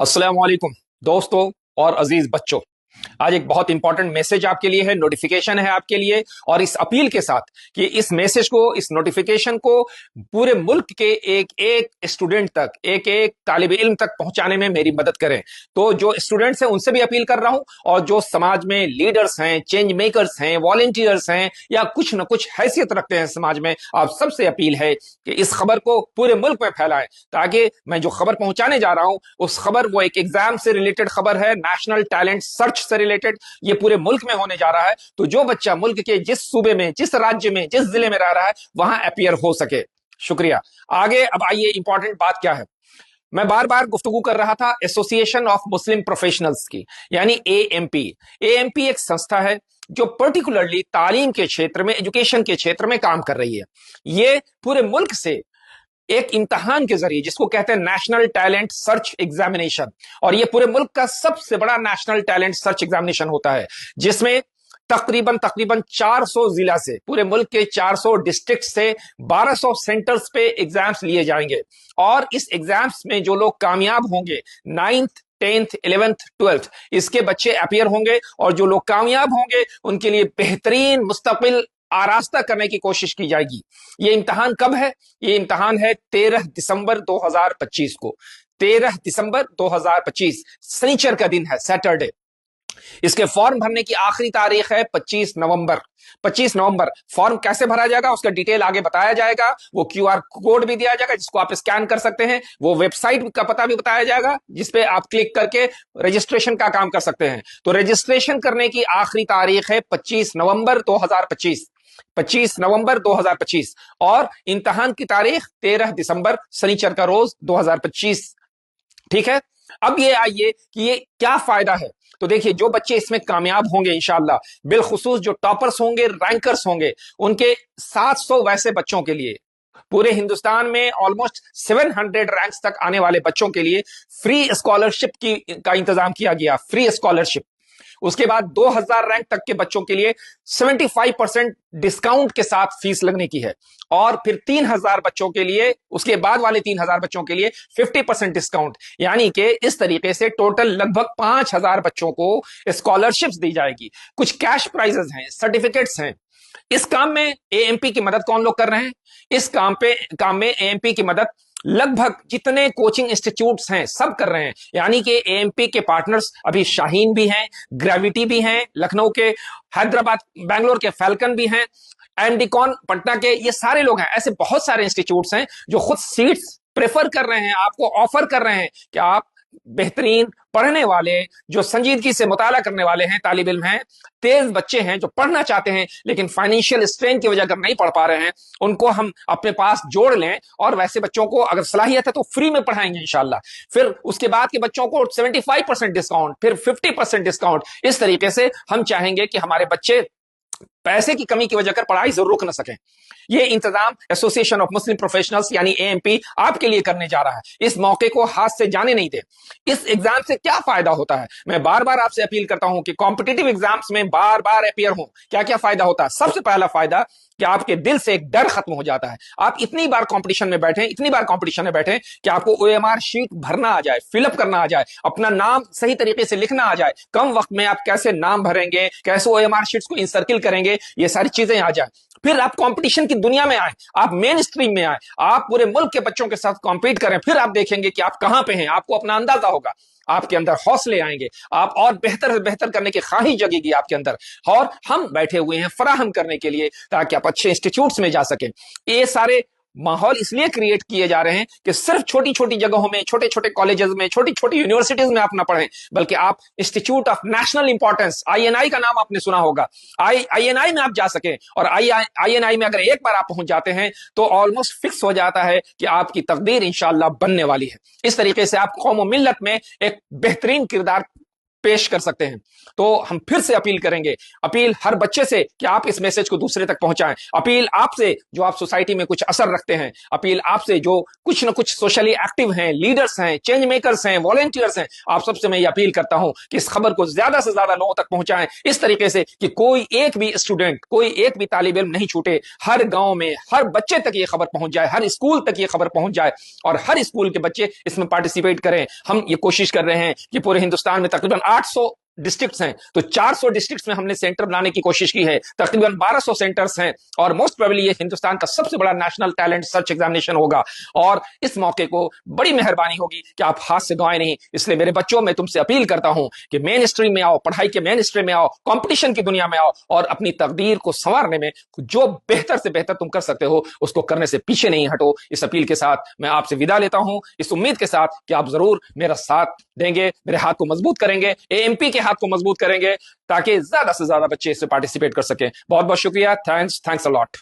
अस्सलाम वालेकुम दोस्तों और अजीज बच्चों। आज एक बहुत इंपॉर्टेंट मैसेज आपके लिए है, नोटिफिकेशन है आपके लिए, और इस अपील के साथ कि इस मैसेज को, इस नोटिफिकेशन को पूरे मुल्क के एक एक स्टूडेंट तक, एक एक तालिब इल्म तक पहुंचाने में मेरी मदद करें। तो जो स्टूडेंट्स हैं उनसे भी अपील कर रहा हूं, और जो समाज में लीडर्स हैं, चेंज मेकर्स हैं, वॉलेंटियर्स हैं, या कुछ न कुछ हैसियत रखते हैं समाज में, आप सबसे अपील है कि इस खबर को पूरे मुल्क में फैलाएं, ताकि मैं जो खबर पहुंचाने जा रहा हूं उस खबर, वो एक एग्जाम से रिलेटेड खबर है, नेशनल टैलेंट सर्च से रिलेटेड, ये पूरे मुल्क में होने जा रहा है। तो जो बच्चा मुल्क के जिस सूबे में, जिस राज्य में, जिस जिले में रह रहा है, वहां अपीयर हो सके। शुक्रिया। आगे अब आइए, इंपॉर्टेंट बात क्या है। मैं बार बार गुफ्तगू कर रहा था एसोसिएशन ऑफ मुस्लिम प्रोफेशनल्स की, यानी एएमपी। एएमपी एक संस्था है जो पर्टिकुलरली तालीम के क्षेत्र में, एजुकेशन के क्षेत्र में काम कर रही है। ये पूरे मुल्क से एक इम्तहान के जरिए, जिसको कहते हैं नेशनल टैलेंट सर्च एग्जामिनेशन, और ये पूरे मुल्क का सबसे बड़ा नेशनल टैलेंट सर्च एग्जामिनेशन होता है, जिसमें तकरीबन तकरीबन 400 जिला से, पूरे मुल्क के 400 डिस्ट्रिक्ट से 1200 सेंटर्स पे एग्जाम्स लिए जाएंगे। और इस एग्जाम्स में जो लोग कामयाब होंगे, 9th 10th 11th 12th, इसके बच्चे अपीयर होंगे, और जो लोग कामयाब होंगे उनके लिए बेहतरीन मुस्तकबिल आरास्ता करने की कोशिश की जाएगी। ये इम्तहान कब है? ये इम्तहान है 13 दिसंबर 2025 को। 13 दिसंबर 2025 शनिचर का दिन है, सैटरडे। इसके फॉर्म भरने की आखिरी तारीख है 25 नवंबर। 25 नवंबर। फॉर्म कैसे भरा जाएगा उसका डिटेल आगे बताया जाएगा। वो क्यूआर कोड भी दिया जाएगा जिसको आप स्कैन कर सकते हैं। वो वेबसाइट का पता भी बताया जाएगा जिसपे आप क्लिक करके रजिस्ट्रेशन का काम कर सकते हैं। तो रजिस्ट्रेशन करने की आखिरी तारीख है 25 नवंबर 2025। 25 नवंबर 2025, और इम्तहान की तारीख 13 दिसंबर शनिचर का रोज 2025। ठीक है। अब ये आइए कि ये क्या फायदा है। तो देखिए, जो बच्चे इसमें कामयाब होंगे इंशाल्लाह, बिलखुसूस जो टॉपर्स होंगे, रैंकर्स होंगे, उनके 700 वैसे बच्चों के लिए, पूरे हिंदुस्तान में ऑलमोस्ट 700 रैंक्स तक आने वाले बच्चों के लिए फ्री स्कॉलरशिप का इंतजाम किया गया। Free scholarship. उसके बाद 2000 रैंक तक के बच्चों के लिए 75% डिस्काउंट के साथ फीस लगने की है। और फिर 3000 बच्चों के लिए, उसके बाद वाले 3000 बच्चों के लिए 50% डिस्काउंट, यानी कि इस तरीके से टोटल लगभग 5000 बच्चों को स्कॉलरशिप्स दी जाएगी। कुछ कैश प्राइजेस हैं, सर्टिफिकेट्स हैं। इस काम में एएमपी की मदद कौन लोग कर रहे हैं? इस काम में एएमपी की मदद लगभग जितने कोचिंग इंस्टीट्यूट्स हैं सब कर रहे हैं। यानी कि एएमपी के पार्टनर्स अभी शाहीन भी हैं, ग्रेविटी भी हैं, लखनऊ के, हैदराबाद बेंगलोर के फैल्कन भी हैं, एमडीकॉन पटना के, ये सारे लोग हैं। ऐसे बहुत सारे इंस्टीट्यूट्स हैं जो खुद सीट्स प्रेफर कर रहे हैं, आपको ऑफर कर रहे हैं कि आप बेहतरीन पढ़ने वाले, जो संजीदगी से मुताला करने वाले हैं, तालिब इल्म हैं, तेज बच्चे हैं जो पढ़ना चाहते हैं लेकिन फाइनेंशियल स्ट्रेन की वजह अगर नहीं पढ़ पा रहे हैं, उनको हम अपने पास जोड़ लें, और वैसे बच्चों को अगर सलाहियत है तो फ्री में पढ़ाएंगे इंशाल्लाह। फिर उसके बाद के बच्चों को 75% डिस्काउंट, फिर 50% डिस्काउंट। इस तरीके से हम चाहेंगे कि हमारे बच्चे पैसे की कमी की वजह कर पढ़ाई जरूर रुक न सकें। ये इंतजाम एसोसिएशन ऑफ मुस्लिम प्रोफेशनल्स यानी एएमपी आपके लिए करने जा रहा है। इस मौके को हाथ से जाने नहीं दे। इस एग्जाम से क्या फायदा होता है, मैं बार बार आपसे अपील करता हूं कि कॉम्पिटिटिव एग्जाम्स में बार बार अपीयर हो। क्या क्या फायदा होता है? सबसे पहला फायदा कि आपके दिल से एक डर खत्म हो जाता है। आप इतनी बार कंपटीशन में बैठे, इतनी बार कंपटीशन में बैठे कि आपको ओएमआर शीट भरना आ जाए, फिलअप करना आ जाए, अपना नाम सही तरीके से लिखना आ जाए, कम वक्त में आप कैसे नाम भरेंगे, कैसे ओएमआर शीट्स को इंसर्किल करेंगे, ये सारी चीजें आ जाए। फिर आप कंपटीशन की दुनिया में आए, आप मेन स्ट्रीम में आए, आप पूरे मुल्क के बच्चों के साथ कॉम्पीट करें। फिर आप देखेंगे कि आप कहां पे हैं, आपको अपना अंदाजा होगा, आपके अंदर हौसले आएंगे, आप और बेहतर बेहतर करने की ख्वाहिश जगेगी आपके अंदर। और हम बैठे हुए हैं फराहम करने के लिए, ताकि आप अच्छे इंस्टीट्यूट्स में जा सकें। ये सारे माहौल इसलिए क्रिएट किए जा रहे हैं कि सिर्फ छोटी छोटी जगहों में, छोटे छोटे कॉलेजेस में, छोटी छोटी यूनिवर्सिटीज में आप ना पढ़ें, बल्कि आप institute of national importance, INI का नाम आपने सुना होगा, आईएनआई में आप जा सकें। और आईएनआई में अगर एक बार आप पहुंच जाते हैं तो ऑलमोस्ट फिक्स हो जाता है कि आपकी तकदीर इंशाल्लाह बनने वाली है। इस तरीके से आप कौम और मिल्लत में एक बेहतरीन किरदार पेश कर सकते हैं। तो हम फिर से अपील करेंगे, अपील हर बच्चे से कि आप इस मैसेज को दूसरे तक पहुंचाएं, अपील आपसे जो आप सोसाइटी में कुछ असर रखते हैं, अपील आपसे जो कुछ ना कुछ सोशली एक्टिव हैं, लीडर्स हैं, चेंज मेकर्स हैं, वॉलंटियर्स हैं, आप सबसे मैं ये अपील करता हूं कि इस खबर को ज्यादा से ज्यादा लोगों तक पहुंचाएं, इस तरीके से कि कोई एक भी स्टूडेंट, कोई एक भी तालिब इल्म नहीं छूटे। हर गांव में हर बच्चे तक ये खबर पहुंच जाए, हर स्कूल तक ये खबर पहुंच जाए और हर स्कूल के बच्चे इसमें पार्टिसिपेट करें। हम ये कोशिश कर रहे हैं कि पूरे हिंदुस्तान में तकरीबन 800 डिस्ट्रिक्ट्स हैं, तो 400 डिस्ट्रिक्ट्स में हमने सेंटर बनाने की कोशिश की है, तकरीबन 1200 सेंटर्स हैं और मोस्ट प्रोबेबली ये हिंदुस्तान का सबसे बड़ा नेशनल टैलेंट सर्च एग्जामिनेशन होगा। और इस मौके को बड़ी मेहरबानी होगी कि आप हाथ से गंवाए नहीं। इसलिए मेरे बच्चों, मैं तुमसे अपील करता हूं कि मेन स्ट्रीम में आओ, पढ़ाई के मेन स्ट्रीम में आओ, कंपटीशन की दुनिया में आओ और अपनी तकदीर को संवारने में जो बेहतर से बेहतर तुम कर सकते हो उसको करने से पीछे नहीं हटो। इस अपील के साथ मैं आपसे विदा लेता हूं, इस उम्मीद के साथ कि आप जरूर मेरा साथ देंगे, मेरे हाथ को मजबूत करेंगे, एएमपी के हाथ को मजबूत करेंगे ताकि ज्यादा से ज्यादा बच्चे इससे पार्टिसिपेट कर सकें। बहुत बहुत शुक्रिया। Thanks a lot.